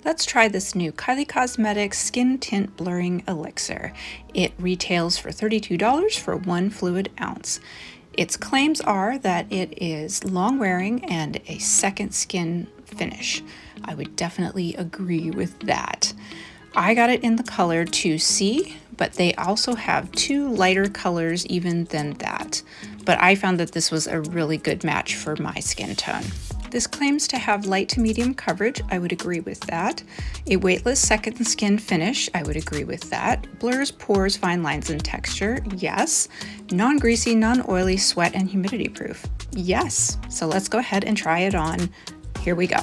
Let's try this new Kylie Cosmetics Skin Tint Blurring Elixir. It retails for $32 for 1 fluid ounce. Its claims are that it is long wearing and a second skin finish. I would definitely agree with that. I got it in the color 2C, but they also have 2 lighter colors even than that. But I found that this was a really good match for my skin tone. This claims to have light to medium coverage. I would agree with that. A weightless second skin finish. I would agree with that. Blurs, pores, fine lines, and texture. Yes. Non-greasy, non-oily, sweat, and humidity proof. Yes. So let's go ahead and try it on. Here we go.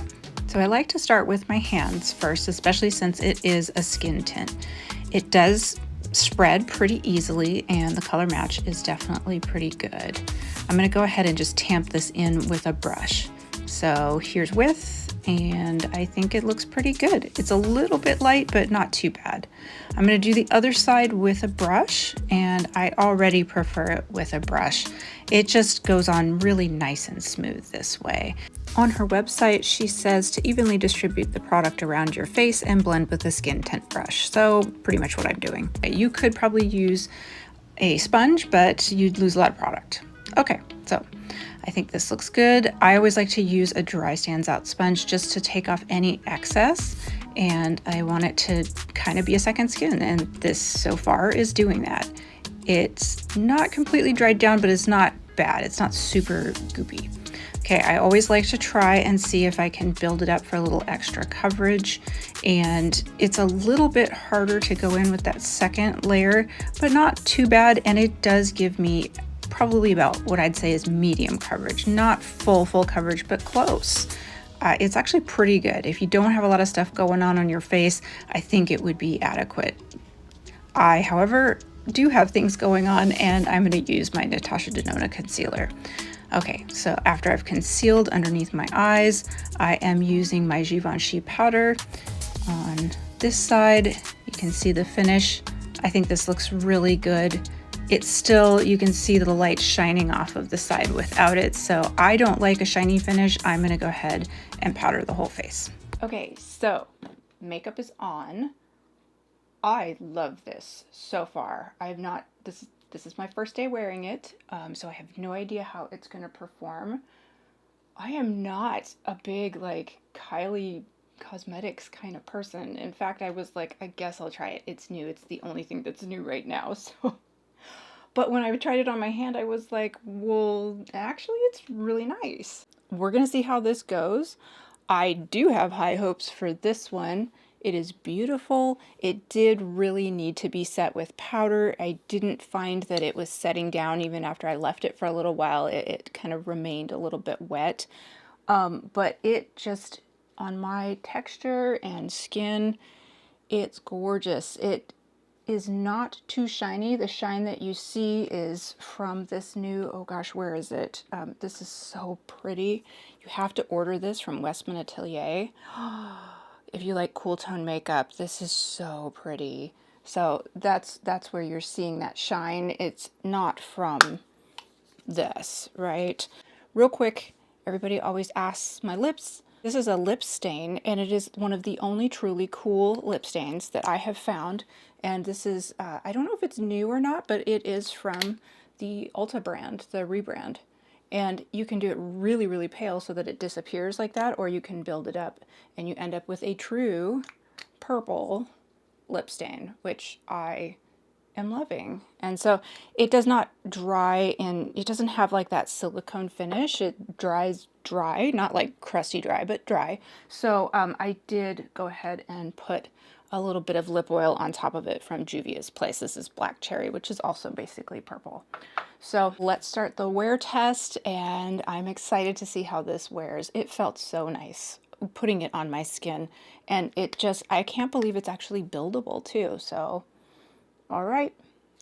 So I like to start with my hands first, especially since it is a skin tint. It does spread pretty easily and the color match is definitely pretty good. I'm going to go ahead and just tamp this in with a brush. So here's width, and I think it looks pretty good. It's a little bit light, but not too bad. I'm going to do the other side with a brush, and I already prefer it with a brush. It just goes on really nice and smooth this way. On her website, she says to evenly distribute the product around your face and blend with a skin tint brush. So pretty much what I'm doing. You could probably use a sponge, but you'd lose a lot of product. Okay, so I think this looks good. I always like to use a dry stands out sponge just to take off any excess, and I want it to kind of be a second skin, and this so far is doing that. It's not completely dried down, but it's not bad. It's not super goopy. Okay, I always like to try and see if I can build it up for a little extra coverage, and it's a little bit harder to go in with that second layer, but not too bad, and it does give me probably about what I'd say is medium coverage, not full coverage, but close. It's actually pretty good. If you don't have a lot of stuff going on your face, I think it would be adequate. I, however, do have things going on, and I'm going to use my Natasha Denona concealer. Okay, so after I've concealed underneath my eyes, I am using my Givenchy powder. On this side, you can see the finish. I think this looks really good. It's still, you can see the light shining off of the side without it, so I don't like a shiny finish. I'm going to go ahead and powder the whole face. Okay, so makeup is on. I love this so far. This is my first day wearing it, so I have no idea how it's going to perform. I am not a big, like, Kylie Cosmetics kind of person. In fact, I was like, I guess I'll try it. It's new. It's the only thing that's new right now, so... But when I tried it on my hand, I was like, well, actually, it's really nice. We're going to see how this goes. I do have high hopes for this one. It is beautiful. It did really need to be set with powder. I didn't find that it was setting down even after I left it for a little while. It kind of remained a little bit wet. But it just, on my texture and skin, it's gorgeous. It is not too shiny. The shine that you see is from this new, oh gosh, where is it? This is so pretty. You have to order this from Westman Atelier. If you like cool tone makeup, this is so pretty. So that's where you're seeing that shine. It's not from this, right? Real quick, everybody always asks my lips. This is a lip stain, and it is one of the only truly cool lip stains that I have found. And this is, I don't know if it's new or not, but it is from the Ulta brand, the rebrand. And you can do it really, really pale so that it disappears like that, or you can build it up and you end up with a true purple lip stain, which I am loving. And so it does not dry, and it doesn't have like that silicone finish. It dries dry, not like crusty dry, but dry. So I did go ahead and put a little bit of lip oil on top of it from Juvia's Place. This is Black Cherry, which is also basically purple. So let's start the wear test, and I'm excited to see how this wears. It felt so nice putting it on my skin, and it just, I can't believe it's actually buildable too. So all right,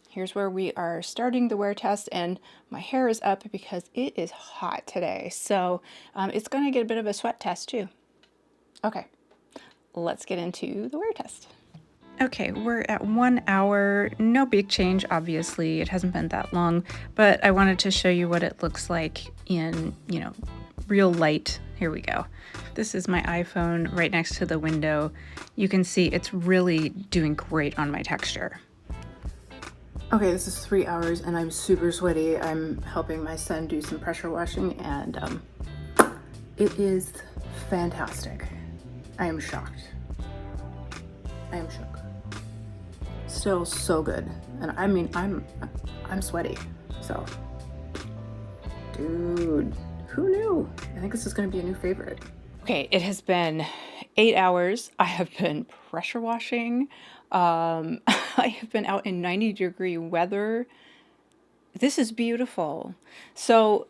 here's where we are starting the wear test, and my hair is up because it is hot today. So it's going to get a bit of a sweat test too. Okay, let's get into the wear test. Okay, we're at 1 hour. No big change, obviously. It hasn't been that long, but I wanted to show you what it looks like in, real light. Here we go. This is my iPhone right next to the window. You can see it's really doing great on my texture. Okay, this is 3 hours and I'm super sweaty. I'm helping my son do some pressure washing and it is fantastic. I am shocked. I am shook. Still so good. And I mean, I'm sweaty, so. Dude, who knew? I think this is gonna be a new favorite. Okay, it has been 8 hours. I have been pressure washing. I have been out in 90-degree weather. This is beautiful. So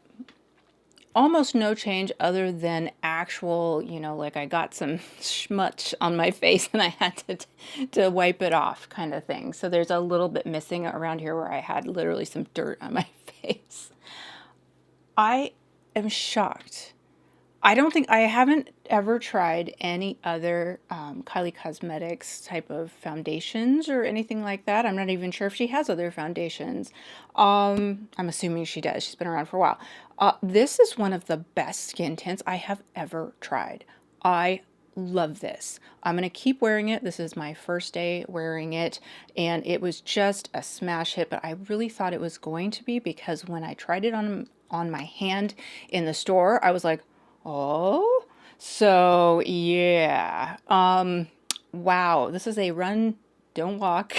almost no change other than actual, you know, like I got some schmutz on my face and I had to wipe it off kind of thing. So there's a little bit missing around here where I had literally some dirt on my face. I am shocked. I haven't ever tried any other Kylie Cosmetics type of foundations or anything like that. I'm not even sure if she has other foundations. I'm assuming she does. She's been around for a while. This is one of the best skin tints I have ever tried. I love this. I'm going to keep wearing it. This is my first day wearing it, and it was just a smash hit, but I really thought it was going to be because when I tried it on my hand in the store, I was like, oh, so yeah. Wow, this is a run, don't walk.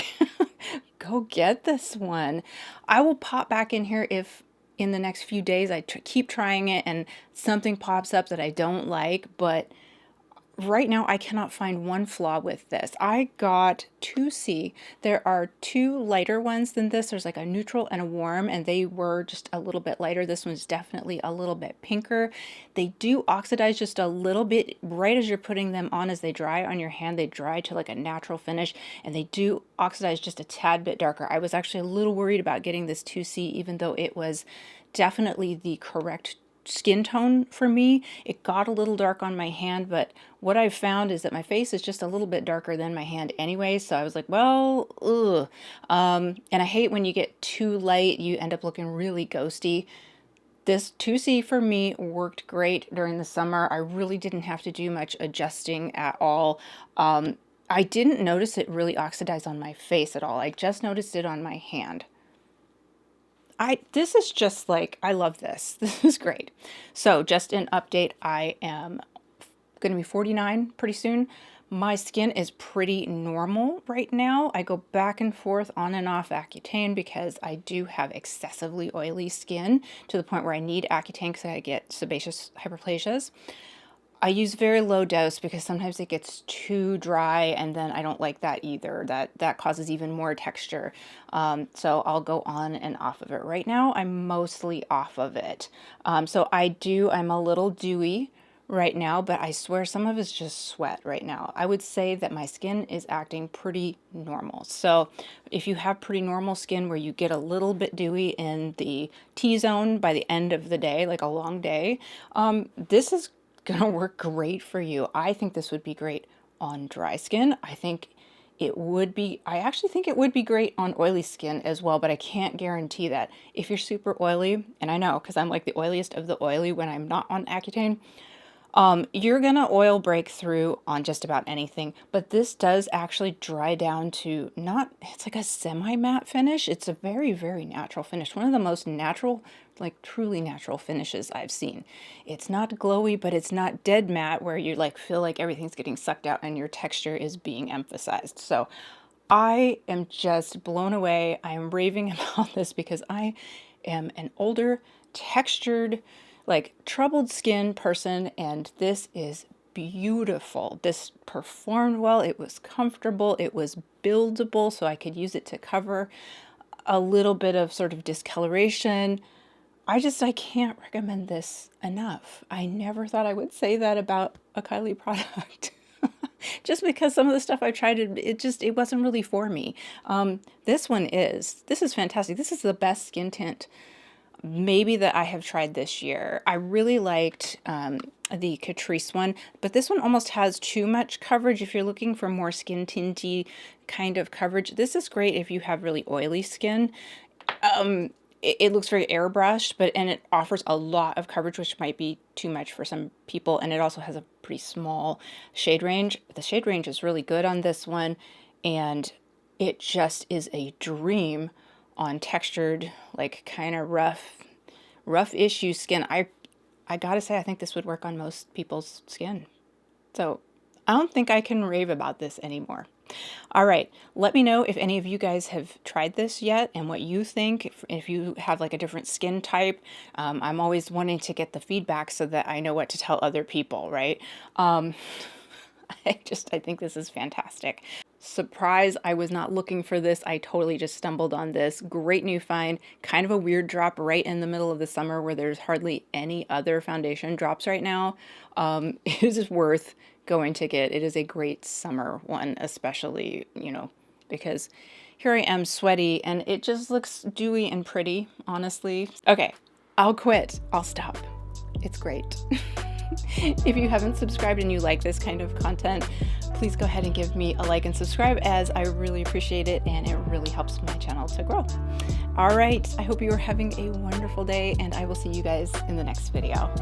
Go get this one. I will pop back in here if in the next few days I keep trying it and something pops up that I don't like, but right now I cannot find one flaw with this. I got 2C. There are two lighter ones than this. There's like a neutral and a warm, and they were just a little bit lighter. This one's definitely a little bit pinker. They do oxidize just a little bit right as you're putting them on. As they dry on your hand, they dry to like a natural finish, and they do oxidize just a tad bit darker. I was actually a little worried about getting this 2C, even though it was definitely the correct skin tone for me. It got a little dark on my hand, but what I've found is that my face is just a little bit darker than my hand anyway, so I was like, well, ugh. And I hate when you get too light, you end up looking really ghosty. This 2C for me worked great during the summer. I really didn't have to do much adjusting at all. I didn't notice it really oxidize on my face at all. I just noticed it on my hand. This is just like, I love this. This is great. So just an update, I am going to be 49 pretty soon. My skin is pretty normal right now. I go back and forth on and off Accutane because I do have excessively oily skin to the point where I need Accutane because I get sebaceous hyperplasias. I use very low dose because sometimes it gets too dry and then I don't like that either. That causes even more texture. So I'll go on and off of it. Right now, I'm mostly off of it. I'm a little dewy right now, but I swear some of it's just sweat right now. I would say that my skin is acting pretty normal. So if you have pretty normal skin where you get a little bit dewy in the T-zone by the end of the day, like a long day, this is gonna work great for you. I think this would be great on dry skin. I actually think it would be great on oily skin as well, but I can't guarantee that. If you're super oily, and I know because I'm like the oiliest of the oily when I'm not on Accutane, you're gonna oil break through on just about anything, but this does actually dry down to it's like a semi-matte finish. It's a very, very natural finish. One of the most natural, like truly natural finishes I've seen. It's not glowy, but it's not dead matte where you like feel like everything's getting sucked out and your texture is being emphasized. So I am just blown away. I am raving about this because I am an older, textured, like troubled skin person, and this is beautiful. This performed well. It was comfortable. It was buildable, so I could use it to cover a little bit of sort of discoloration. I can't recommend this enough. I never thought I would say that about a Kylie product. Just because some of the stuff I tried, it wasn't really for me. This is fantastic. This is the best skin tint maybe that I have tried this year. I really liked the Catrice one, but this one almost has too much coverage. If you're looking for more skin tinty kind of coverage, this is great if you have really oily skin. it looks very airbrushed, and it offers a lot of coverage, which might be too much for some people. And it also has a pretty small shade range. The shade range is really good on this one, and it just is a dream on textured, like kind of rough issue skin. I gotta say, I think this would work on most people's skin. So I don't think I can rave about this anymore. All right, let me know if any of you guys have tried this yet and what you think, if you have like a different skin type. I'm always wanting to get the feedback so that I know what to tell other people, right? I think this is fantastic. Surprise, I was not looking for this. I totally just stumbled on this. Great new find. Kind of a weird drop right in the middle of the summer where there's hardly any other foundation drops right now. It is worth going to get. It is a great summer one, especially, you know, because here I am sweaty and it just looks dewy and pretty, honestly. Okay, I'll quit. I'll stop. It's great. If you haven't subscribed and you like this kind of content, please go ahead and give me a like and subscribe, as I really appreciate it and it really helps my channel to grow. All right, I hope you are having a wonderful day and I will see you guys in the next video.